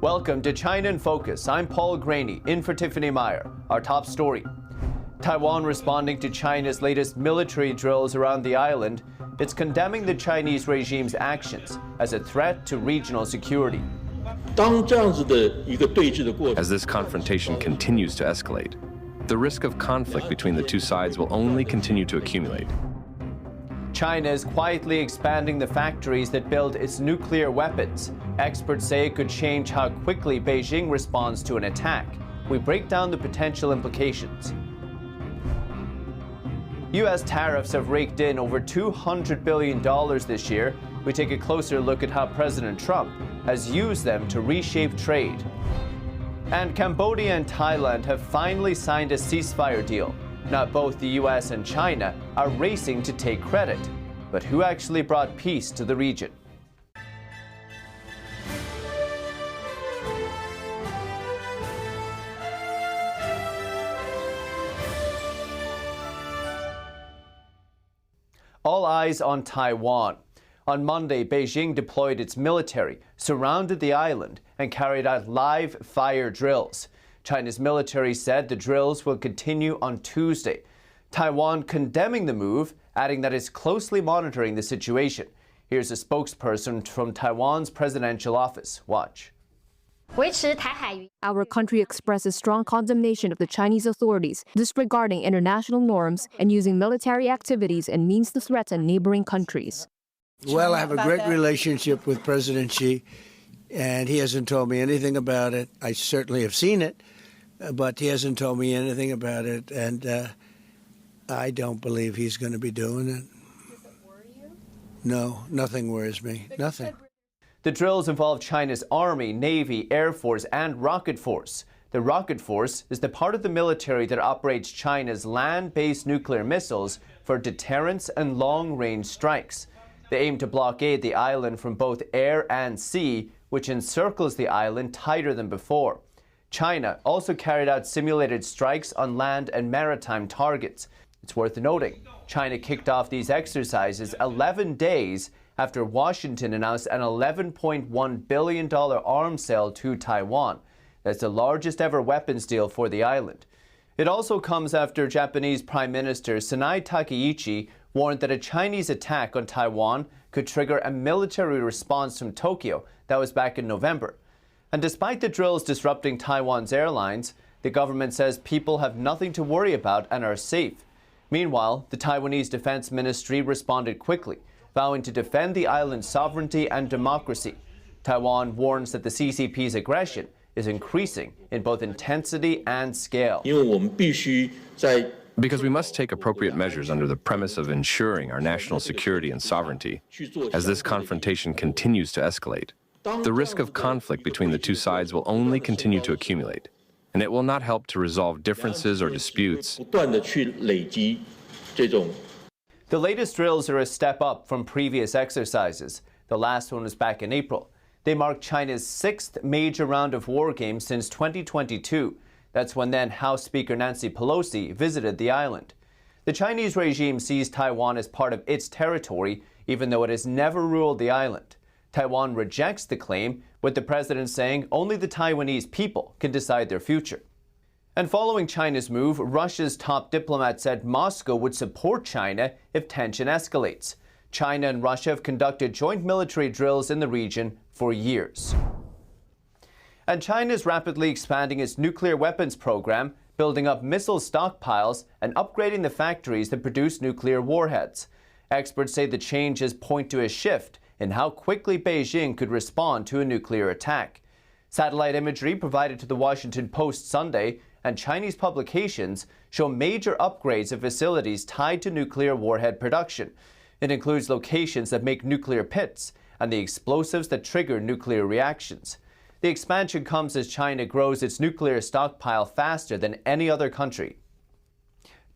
Welcome to China in Focus. I'm Paul Graney, in for Tiffany Meyer. Our top story. Taiwan responding to China's latest military drills around the island. It's condemning the Chinese regime's actions as a threat to regional security. As this confrontation continues to escalate, the risk of conflict between the two sides will only continue to accumulate. China is quietly expanding the factories that build its nuclear weapons. Experts say it could change how quickly Beijing responds to an attack. We break down the potential implications. U.S. tariffs have raked in over $200 billion this year. We take a closer look at how President Trump has used them to reshape trade. And Cambodia and Thailand have finally signed a ceasefire deal. Now both the U.S. and China are racing to take credit. But who actually brought peace to the region? All eyes on Taiwan. On Monday, Beijing deployed its military, surrounded the island, and carried out live fire drills. China's military said the drills will continue on Tuesday. Taiwan condemning the move, adding that it's closely monitoring the situation. Here's a spokesperson from Taiwan's presidential office. Watch. Our country expresses strong condemnation of the Chinese authorities disregarding international norms and using military activities and means to threaten neighboring countries. Well, I have a great relationship with President Xi, and he hasn't told me anything about it. I certainly have seen it, but he hasn't told me anything about it, and I don't believe he's going to be doing it. Does it worry you? No, nothing worries me. Nothing. The drills involve China's Army, Navy, Air Force, and Rocket Force. The Rocket Force is the part of the military that operates China's land-based nuclear missiles for deterrence and long-range strikes. They aim to blockade the island from both air and sea, which encircles the island tighter than before. China also carried out simulated strikes on land and maritime targets. It's worth noting, China kicked off these exercises 11 days after Washington announced an $11.1 billion arms sale to Taiwan. That's the largest ever weapons deal for the island. It also comes after Japanese Prime Minister Sanae Takaichi warned that a Chinese attack on Taiwan could trigger a military response from Tokyo. That was back in November. And despite the drills disrupting Taiwan's airlines, the government says people have nothing to worry about and are safe. Meanwhile, the Taiwanese Defense Ministry responded quickly, vowing to defend the island's sovereignty and democracy. Taiwan warns that the CCP's aggression is increasing in both intensity and scale. Because we must take appropriate measures under the premise of ensuring our national security and sovereignty. As this confrontation continues to escalate, the risk of conflict between the two sides will only continue to accumulate, and it will not help to resolve differences or disputes. The latest drills are a step up from previous exercises. The last one was back in April. They marked China's sixth major round of war games since 2022. That's when then House Speaker Nancy Pelosi visited the island. The Chinese regime sees Taiwan as part of its territory, even though it has never ruled the island. Taiwan rejects the claim, with the president saying only the Taiwanese people can decide their future. And following China's move, Russia's top diplomat said Moscow would support China if tension escalates. China and Russia have conducted joint military drills in the region for years. And China is rapidly expanding its nuclear weapons program, building up missile stockpiles and upgrading the factories that produce nuclear warheads. Experts say the changes point to a shift in how quickly Beijing could respond to a nuclear attack. Satellite imagery provided to the Washington Post Sunday and Chinese publications show major upgrades of facilities tied to nuclear warhead production. It includes locations that make nuclear pits and the explosives that trigger nuclear reactions. The expansion comes as China grows its nuclear stockpile faster than any other country.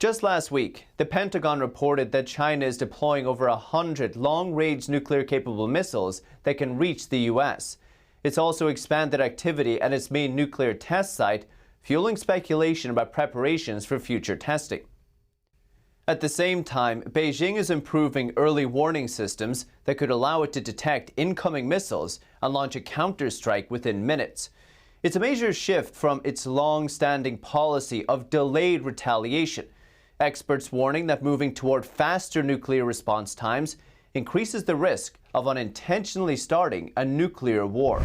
Just last week, the Pentagon reported that China is deploying over 100 long-range nuclear-capable missiles that can reach the U.S. It's also expanded activity at its main nuclear test site, fueling speculation about preparations for future testing. At the same time, Beijing is improving early warning systems that could allow it to detect incoming missiles and launch a counterstrike within minutes. It's a major shift from its long-standing policy of delayed retaliation. Experts warning that moving toward faster nuclear response times increases the risk of unintentionally starting a nuclear war.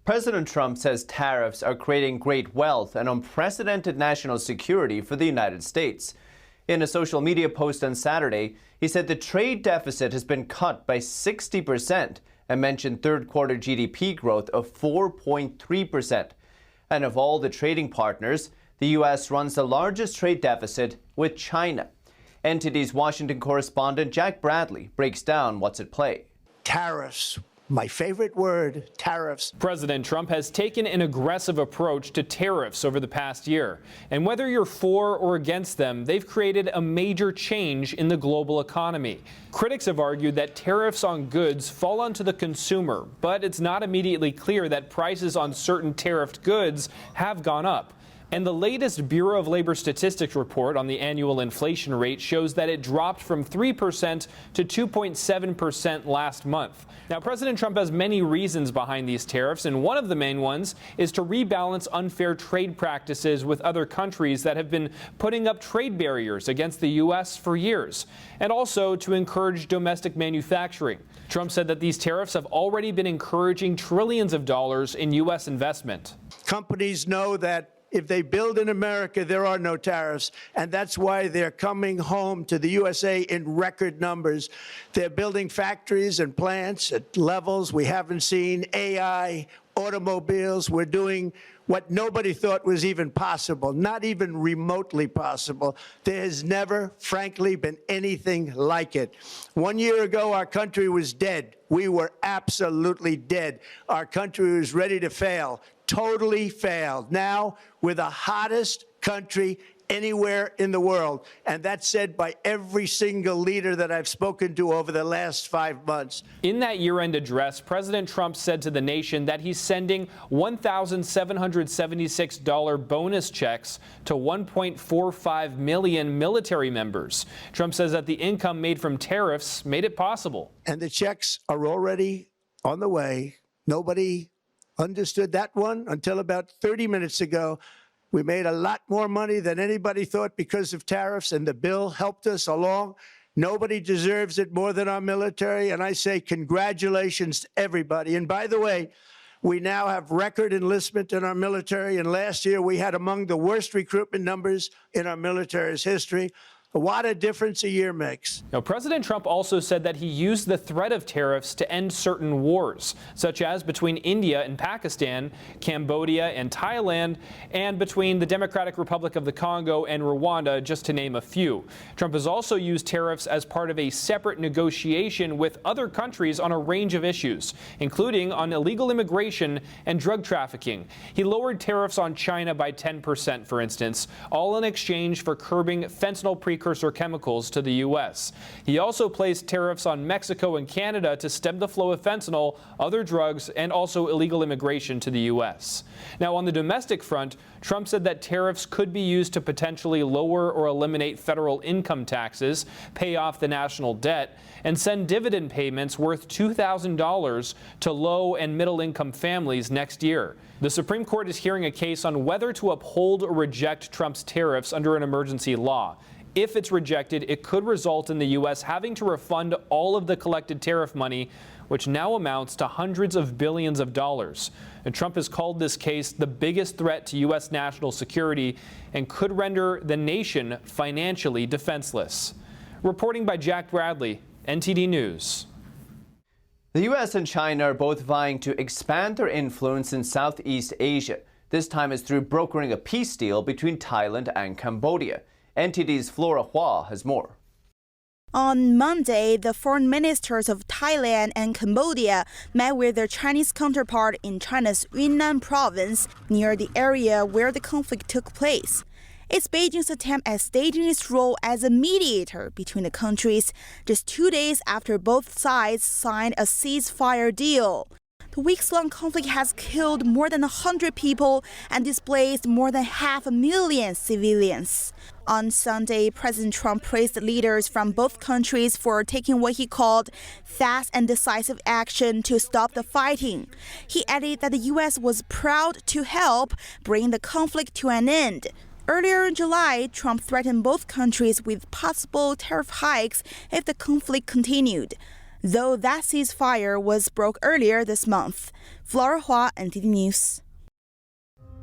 President Trump says tariffs are creating great wealth and unprecedented national security for the United States. In a social media post on Saturday, he said the trade deficit has been cut by 60% and mentioned third-quarter GDP growth of 4.3%. And of all the trading partners, the U.S. runs the largest trade deficit with China. NTD's Washington correspondent Jack Bradley breaks down what's at play. Tariffs. My favorite word, tariffs. President Trump has taken an aggressive approach to tariffs over the past year. And whether you're for or against them, they've created a major change in the global economy. Critics have argued that tariffs on goods fall onto the consumer, but it's not immediately clear that prices on certain tariffed goods have gone up. And the latest Bureau of Labor Statistics report on the annual inflation rate shows that it dropped from 3% to 2.7% last month. Now, President Trump has many reasons behind these tariffs, and one of the main ones is to rebalance unfair trade practices with other countries that have been putting up trade barriers against the U.S. for years, and also to encourage domestic manufacturing. Trump said that these tariffs have already been encouraging trillions of dollars in U.S. investment. Companies know that if they build in America, there are no tariffs, and that's why they're coming home to the USA in record numbers. They're building factories and plants at levels we haven't seen, AI, automobiles. We're doing what nobody thought was even possible, not even remotely possible. There has never, frankly, been anything like it. 1 year ago, our country was dead. We were absolutely dead. Our country was ready to fail. Totally failed. Now we're the hottest country anywhere in the world. And that's said by every single leader that I've spoken to over the last 5 months. In that year-end address, President Trump said to the nation that he's sending $1,776 bonus checks to 1.45 million military members. Trump says that the income made from tariffs made it possible. And the checks are already on the way. Nobody understood that one until about 30 minutes ago. We made a lot more money than anybody thought because of tariffs, and the bill helped us along. Nobody deserves it more than our military, and I say congratulations to everybody. And by the way, we now have record enlistment in our military, and last year we had among the worst recruitment numbers in our military's history. What a difference a year makes. Now, President Trump also said that he used the threat of tariffs to end certain wars, such as between India and Pakistan, Cambodia and Thailand, and between the Democratic Republic of the Congo and Rwanda, just to name a few. Trump has also used tariffs as part of a separate negotiation with other countries on a range of issues, including on illegal immigration and drug trafficking. He lowered tariffs on China by 10%, for instance, all in exchange for curbing fentanyl precursor chemicals to the U.S. He also placed tariffs on Mexico and Canada to stem the flow of fentanyl, other drugs, and also illegal immigration to the U.S. Now, on the domestic front, Trump said that tariffs could be used to potentially lower or eliminate federal income taxes, pay off the national debt, and send dividend payments worth $2,000 to low and middle income families next year. The Supreme Court is hearing a case on whether to uphold or reject Trump's tariffs under an emergency law. If it's rejected, it could result in the U.S. having to refund all of the collected tariff money, which now amounts to hundreds of billions of dollars. And Trump has called this case the biggest threat to U.S. national security and could render the nation financially defenseless. Reporting by Jack Bradley, NTD News. The U.S. and China are both vying to expand their influence in Southeast Asia. This time is through brokering a peace deal between Thailand and Cambodia. NTD's Flora Hua has more. On Monday, the foreign ministers of Thailand and Cambodia met with their Chinese counterpart in China's Yunnan province, near the area where the conflict took place. It's Beijing's attempt at stating its role as a mediator between the countries, just 2 days after both sides signed a ceasefire deal. The weeks-long conflict has killed more than 100 people and displaced more than 500,000 civilians. On Sunday, President Trump praised leaders from both countries for taking what he called fast and decisive action to stop the fighting. He added that the U.S. was proud to help bring the conflict to an end. Earlier in July, Trump threatened both countries with possible tariff hikes if the conflict continued, though that ceasefire was broke earlier this month. Flora Hua, NTD News.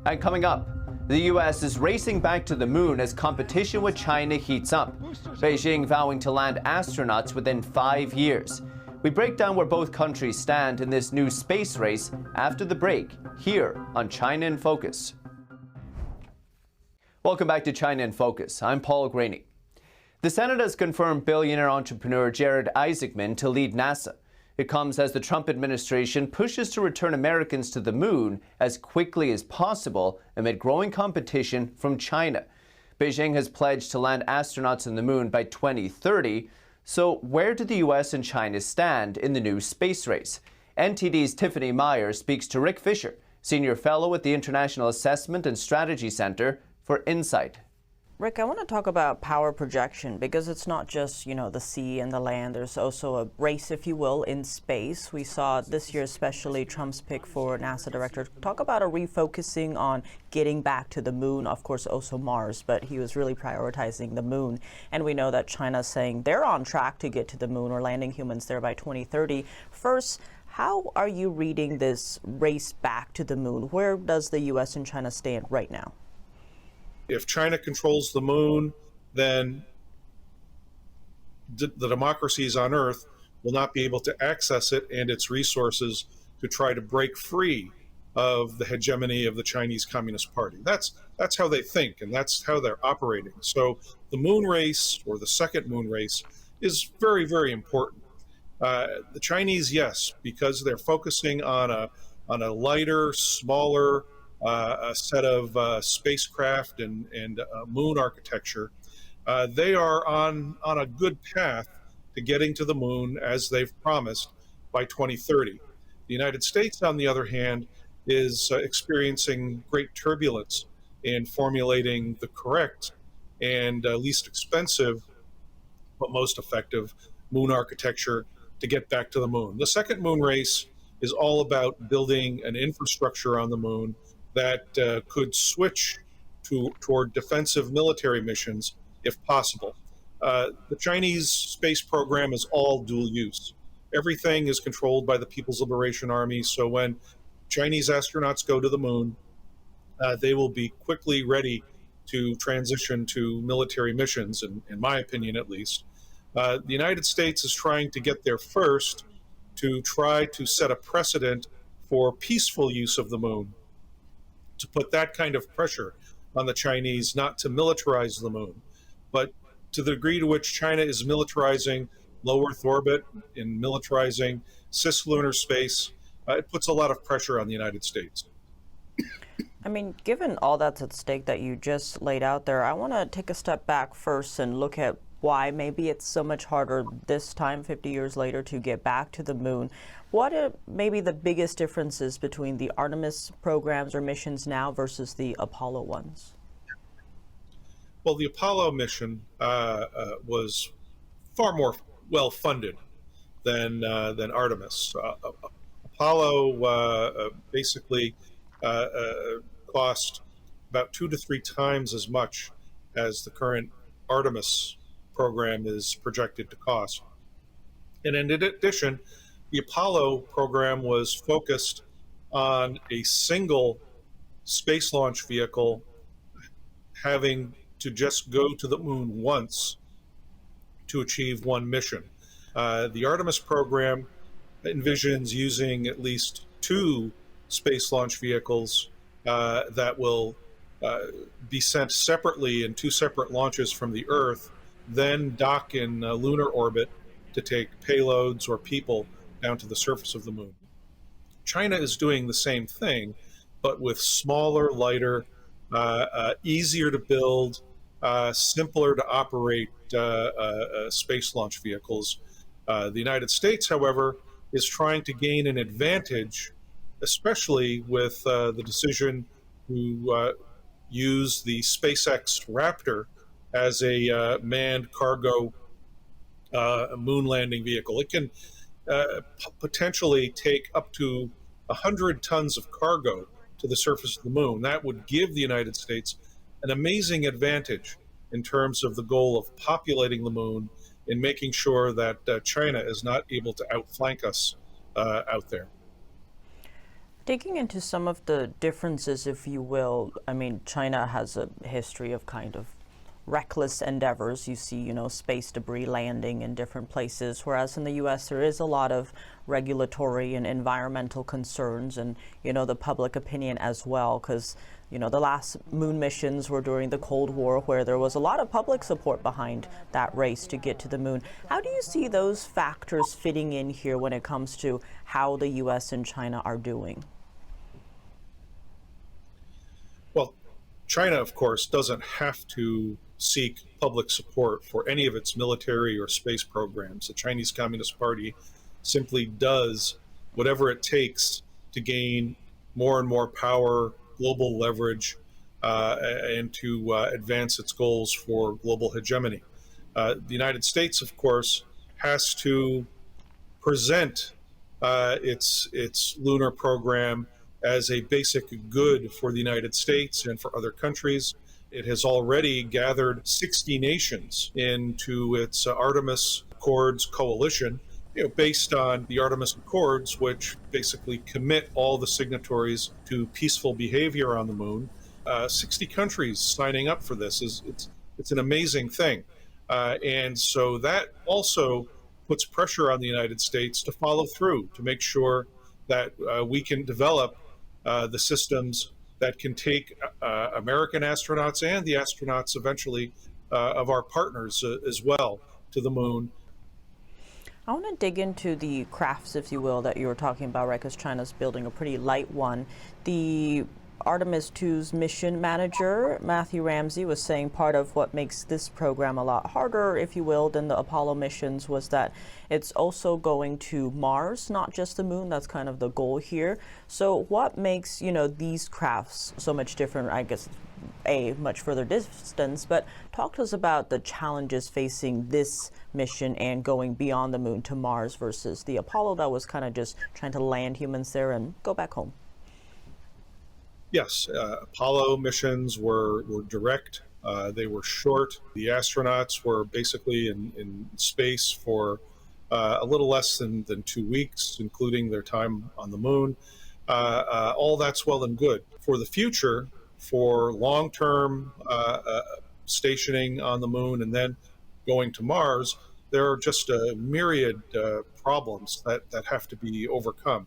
And coming up, the U.S. is racing back to the moon as competition with China heats up. Beijing vowing to land astronauts within 5 years. We break down where both countries stand in this new space race after the break, here on China in Focus. Welcome back to China in Focus. I'm Paul Graney. The Senate has confirmed billionaire entrepreneur Jared Isaacman to lead NASA. It comes as the Trump administration pushes to return Americans to the moon as quickly as possible amid growing competition from China. Beijing has pledged to land astronauts on the moon by 2030. So where do the U.S. and China stand in the new space race? NTD's Tiffany Meyer speaks to Rick Fisher, Senior Fellow at the International Assessment and Strategy Center, for insight. Rick, I want to talk about power projection because it's not just, the sea and the land. There's also a race, if you will, in space. We saw this year, especially Trump's pick for NASA director. Talk about a refocusing on getting back to the moon, of course, also Mars, but he was really prioritizing the moon. And we know that China's saying they're on track to get to the moon or landing humans there by 2030. First, how are you reading this race back to the moon? Where does the U.S. and China stand right now? If China controls the moon, then the democracies on Earth will not be able to access it and its resources to try to break free of the hegemony of the Chinese Communist Party. That's how they think, and that's how they're operating. So the moon race, or the second moon race, is very, very important. The Chinese, yes, because they're focusing on a lighter, smaller, a set of spacecraft and moon architecture. They are on a good path to getting to the moon as they've promised by 2030. The United States, on the other hand, is experiencing great turbulence in formulating the correct and least expensive but most effective moon architecture to get back to the moon. The second moon race is all about building an infrastructure on the moon that could switch toward defensive military missions if possible. The Chinese space program is all dual use. Everything is controlled by the People's Liberation Army, so when Chinese astronauts go to the moon, they will be quickly ready to transition to military missions, in my opinion at least. The United States is trying to get there first to try to set a precedent for peaceful use of the moon, to put that kind of pressure on the Chinese not to militarize the moon. But to the degree to which China is militarizing low Earth orbit and militarizing cislunar space, it puts a lot of pressure on the United States. I mean, given all that's at stake that you just laid out there, I want to take a step back first and look at why maybe it's so much harder this time, 50 years later, to get back to the moon. What are maybe the biggest differences between the Artemis programs or missions now versus the Apollo ones? Well, the Apollo mission was far more well-funded than Artemis. Apollo basically cost about 2 to 3 times as much as the current Artemis program is projected to cost. And in addition, the Apollo program was focused on a single space launch vehicle having to just go to the moon once to achieve one mission. The Artemis program envisions using at least 2 space launch vehicles that will be sent separately in 2 separate launches from the Earth, then dock in lunar orbit to take payloads or people down to the surface of the moon. China is doing the same thing, but with smaller, lighter, easier to build, simpler to operate space launch vehicles. The United States, however, is trying to gain an advantage, especially with the decision to use the SpaceX Raptor as a manned cargo moon landing vehicle. It can potentially take up to 100 tons of cargo to the surface of the moon. That would give the United States an amazing advantage in terms of the goal of populating the moon and making sure that China is not able to outflank us out there. Digging into some of the differences, if you will, I mean, China has a history of kind of reckless endeavors. You see, space debris landing in different places, whereas in the U.S. there is a lot of regulatory and environmental concerns and, the public opinion as well, because, the last moon missions were during the Cold War, where there was a lot of public support behind that race to get to the moon. How do you see those factors fitting in here when it comes to how the U.S. and China are doing? Well, China, of course, doesn't have to seek public support for any of its military or space programs. The Chinese Communist Party simply does whatever it takes to gain more and more power, global leverage, and to advance its goals for global hegemony. The United States, of course, has to present its lunar program as a basic good for the United States and for other countries. It has already gathered 60 nations into its Artemis Accords coalition, based on the Artemis Accords, which basically commit all the signatories to peaceful behavior on the moon. 60 countries signing up for this it's an amazing thing, and so that also puts pressure on the United States to follow through, to make sure that we can develop the systems that can take American astronauts and the astronauts eventually of our partners as well to the moon. I want to dig into the crafts, if you will, that you were talking about, right? Because China's building a pretty light one. The Artemis 2's mission manager, Matthew Ramsey, was saying part of what makes this program a lot harder, if you will, than the Apollo missions was that it's also going to Mars, not just the moon. That's kind of the goal here. So what makes, these crafts so much different? I guess a much further distance, but talk to us about the challenges facing this mission and going beyond the moon to Mars versus the Apollo that was kind of just trying to land humans there and go back home. Yes, Apollo missions were direct. They were short. The astronauts were basically in space for a little less than 2 weeks, including their time on the moon. All that's well and good. For the future, for long-term stationing on the moon and then going to Mars, there are just a myriad problems that have to be overcome.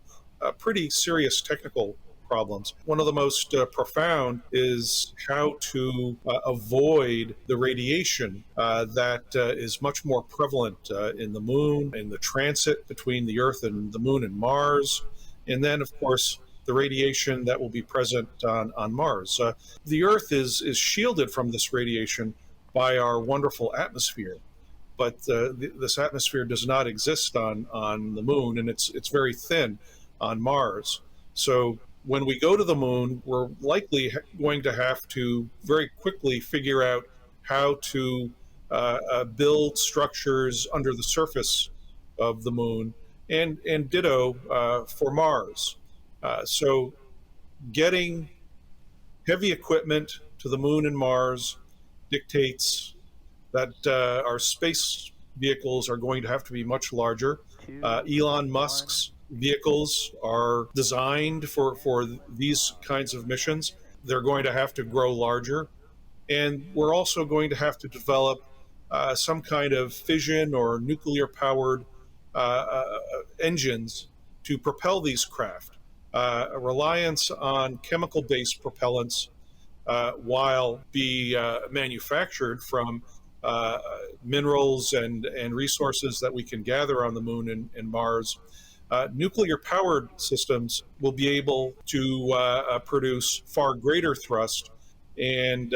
Pretty serious technical problems. One of the most profound is how to avoid the radiation that is much more prevalent in the moon, in the transit between the Earth and the moon and Mars, and then, of course, the radiation that will be present on Mars. The Earth is shielded from this radiation by our wonderful atmosphere, but this atmosphere does not exist on the moon, and it's very thin on Mars. So when we go to the moon, we're likely going to have to very quickly figure out how to build structures under the surface of the moon, and ditto for Mars. So getting heavy equipment to the moon and Mars dictates that our space vehicles are going to have to be much larger. Elon Musk's vehicles are designed for these kinds of missions. They're going to have to grow larger. And we're also going to have to develop some kind of fission or nuclear powered engines to propel these craft. A reliance on chemical based propellants, while be manufactured from minerals and resources that we can gather on the moon and Mars, nuclear-powered systems will be able to produce far greater thrust, and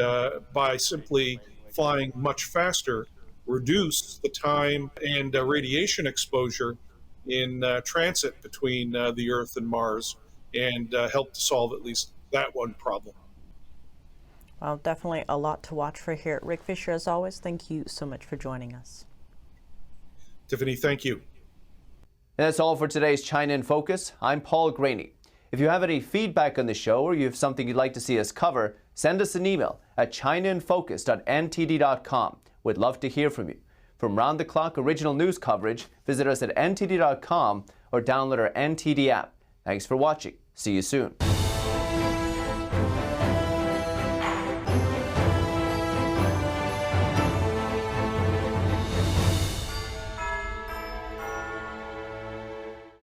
by simply flying much faster, reduce the time and radiation exposure in transit between the Earth and Mars, and help to solve at least that one problem. Well, definitely a lot to watch for here. Rick Fisher, as always, thank you so much for joining us. Tiffany, thank you. And that's all for today's China in Focus. I'm Paul Graney. If you have any feedback on the show or you have something you'd like to see us cover, send us an email at chinainfocus@ntd.com. We'd love to hear from you. From round-the-clock original news coverage, visit us at ntd.com or download our NTD app. Thanks for watching. See you soon.